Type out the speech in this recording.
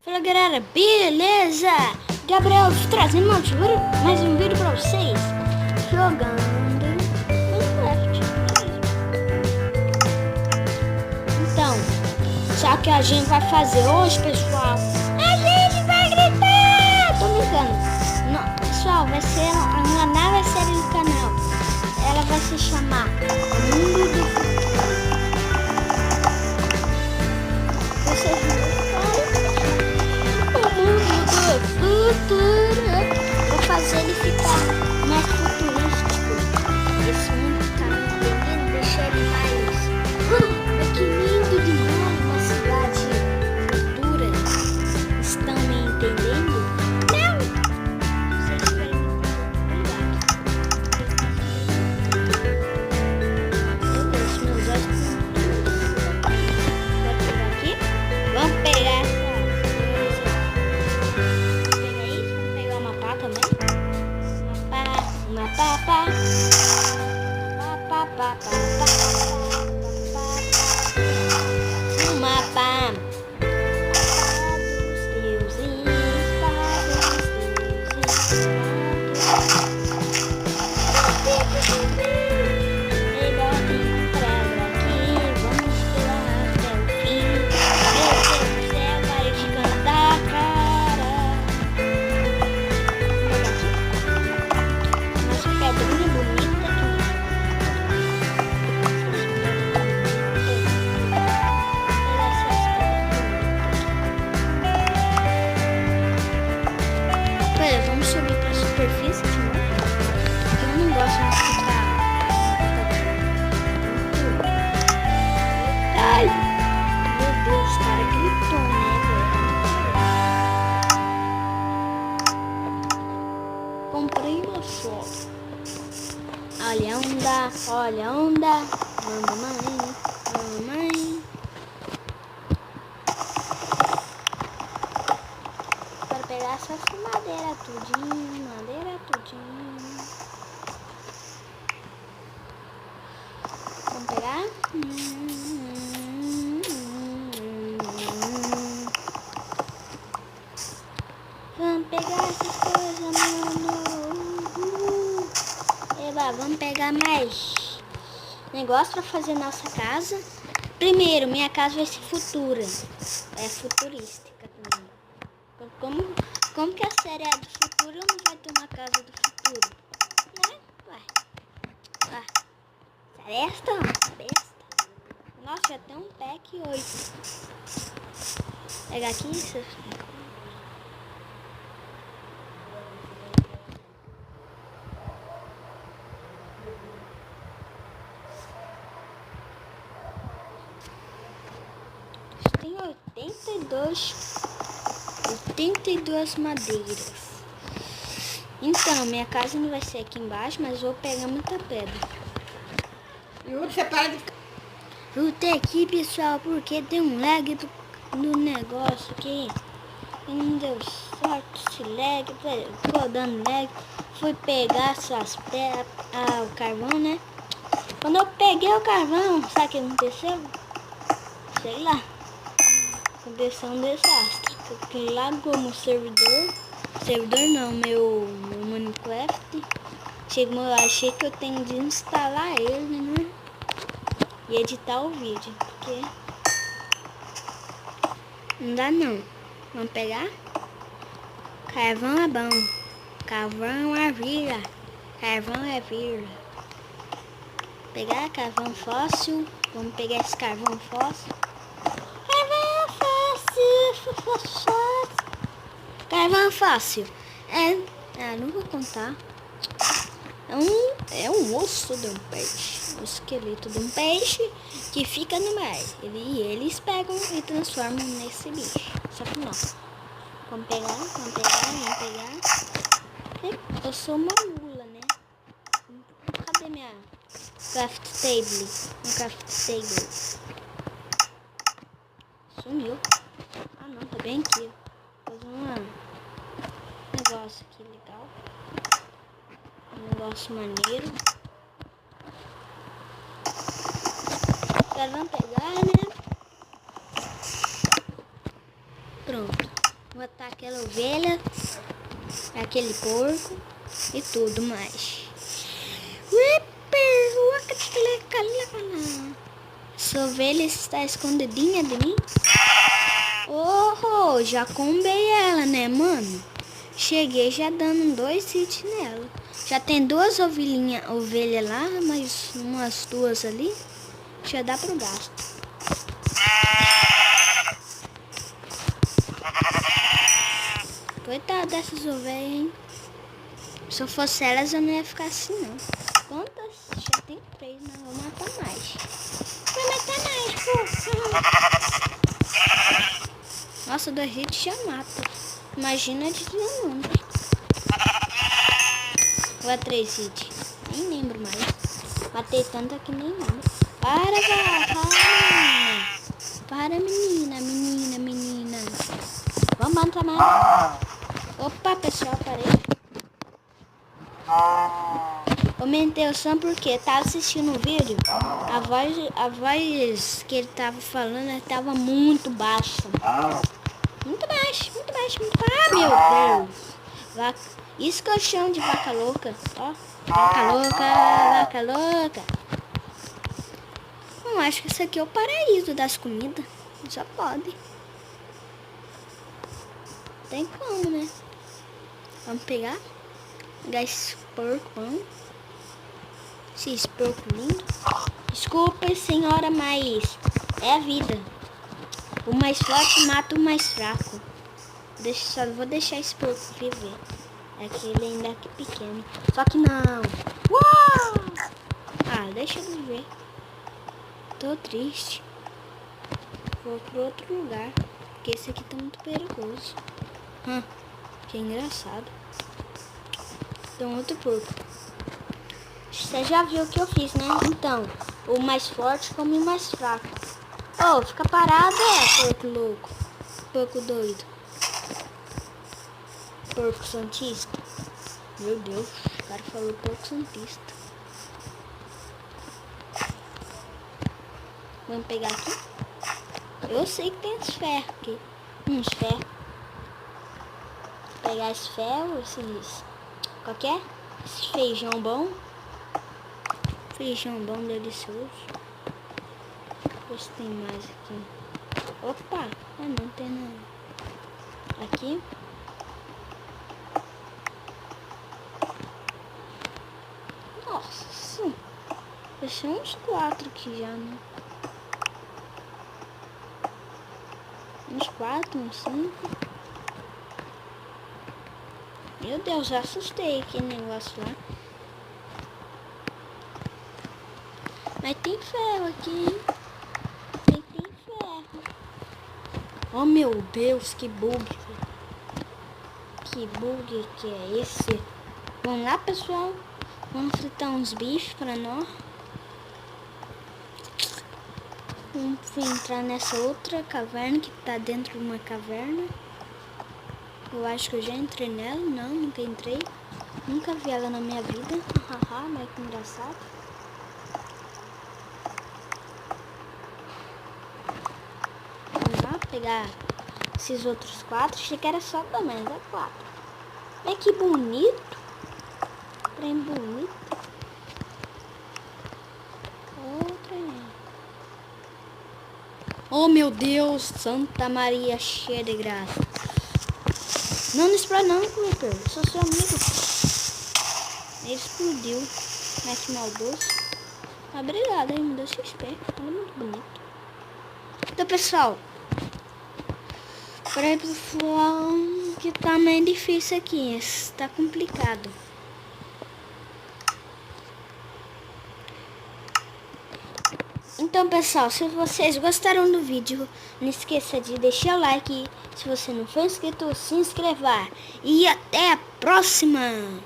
Fala galera, beleza? Gabriel trazendo mais um vídeo pra vocês jogando Minecraft. Então, sabe o que a gente vai fazer hoje, pessoal? A gente vai gritar! Tô brincando. Não, pessoal, vai ser uma nova série do canal. Ela vai se chamar Mundo do Futuro. Vocês futuro. Vou fazer ele ficar mais futurístico. Esse mundo tá me entendendo, deixar ele mais que lindo demais, uma cidade futura. Estão me entendendo? Não! Vocês querem me meu Deus, meus olhos estão... Vou pegar aqui. Vamos pegar essa. Um mapa dos deuses, melhor encontrar aqui, vamos pular até o fim. Meu Deus do céu, pare de cantar, cara. Nossa pedrinha bonita aqui. Vamos subir para a superfície de novo. Eu não gosto de ficar. Ai! Meu Deus, cara, gritou, né, velho? Comprei uma foto. Olha a onda. Mamãe. Quero pegar essas madeiras tudinho. Vamos pegar? Vamos pegar essas coisas, mano. Eba, vamos pegar mais negócio pra fazer nossa casa. Primeiro, minha casa vai ser futura. É futurística também. Como que a série é do futuro, não vai ter uma casa do futuro? Né? Ué. Besta. Nossa, já tem um pack 8. Pega aqui isso. Tem 82 madeiras. Então, minha casa não vai ser aqui embaixo, mas vou pegar muita pedra. Yuri, você para de... Voltei aqui, pessoal, porque tem um lag do negócio aqui. E não deu certo esse lag. Ficou dando lag. Fui pegar essas pedras, o carvão, né? Quando eu peguei o carvão, sabe o que aconteceu? Sei lá. Aconteceu um desastre. Porque lagou meu servidor. Meu Minecraft. Achei que eu tenho de instalar ele, né? E editar o vídeo. Porque não dá não. Vamos pegar? Carvão é bom. Carvão é vida. Pegar carvão fóssil. Vamos pegar esse carvão fóssil. Carvão fácil. Não vou contar. É um osso de um peixe. Um esqueleto de um peixe que fica no mar. Eles pegam e transformam nesse bicho. Só que não. Vamos pegar. Eu sou uma mula, né? Cadê minha craft table? Sumiu. Ah não, tá bem aqui. Vou fazer um negócio aqui legal. Um negócio maneiro. Agora vamos pegar, né? Pronto. Botar aquela ovelha, aquele porco e tudo mais. Essa ovelha está escondidinha de mim. Oh, já combei ela, né, mano? Cheguei já dando 2 hits nela. Já tem 2 ovelhas lá, mais umas 2 ali. Já dá pro gasto. Coitada dessas ovelhas, hein? Se eu fosse elas, eu não ia ficar assim, não. Quantas? Já tem 3, né? Vou matar mais. Vai matar mais, pô. Nossa, 2 hits já mata. Imagina de não. Ou é 3 hits? Nem lembro mais. Matei tanta que nem lembro. Para, menina. Vamos matar mais. Opa, pessoal, parei. Aumentei o som porque tava assistindo o vídeo. A voz que ele tava falando estava muito baixa. Muito baixo. Ah, meu Deus. Isso que eu chamo de vaca louca. Ó, vaca louca. Eu acho que isso aqui é o paraíso das comidas. Só pode. Tem como, né? Vamos pegar esse porco. Esse porco lindo. Desculpa, senhora, mas é a vida. O mais forte mata o mais fraco. Só vou deixar esse porco viver. É que ele ainda é pequeno. Só que não. Uau! Ah, deixa eu viver. Tô triste. Vou pro outro lugar. Porque esse aqui tá muito perigoso. Que engraçado. Tem outro porco. Você já viu o que eu fiz, né? Então, o mais forte come o mais fraco. Oh, fica parado, porco louco. Porco doido. Porco santista. Meu Deus, o cara falou porco santista. Vamos pegar aqui. Eu sei que tem uns ferros aqui. Uns ferros. Vou pegar esse ferro, esses... Qual que é? Esse feijão bom. Feijão bom, delicioso. Ver se tem mais aqui. Opa! Ah, não tem nada. Aqui. Nossa! Deixei uns 4 aqui já, né? Uns 4, uns 5. Meu Deus, já assustei aquele negócio lá. Mas tem ferro aqui, hein? Tem ferro. Oh, meu Deus, que bug. Que bug que é esse? Vamos lá, pessoal. Vamos fritar uns bichos pra nós. Vamos entrar nessa outra caverna que tá dentro de uma caverna. Eu acho que eu já entrei nela. Não, nunca entrei. Nunca vi ela na minha vida. Haha, mas que engraçado. Vamos lá pegar esses outros 4. Achei que era só também, mas é 4. Olha que bonito. Trem bonito. Outra. Oh, meu Deus. Santa Maria cheia de graça. Não explode não, Creeper. Eu sou seu amigo. Ele explodiu. Mete maldoso. Obrigado, hein? Me deu XP. Olha, muito bonito. Então, pessoal. Para pessoal que tá meio difícil aqui. Tá complicado. Então, pessoal, se vocês gostaram do vídeo, não esqueça de deixar o like. Se você não for inscrito, se inscreva. E até a próxima!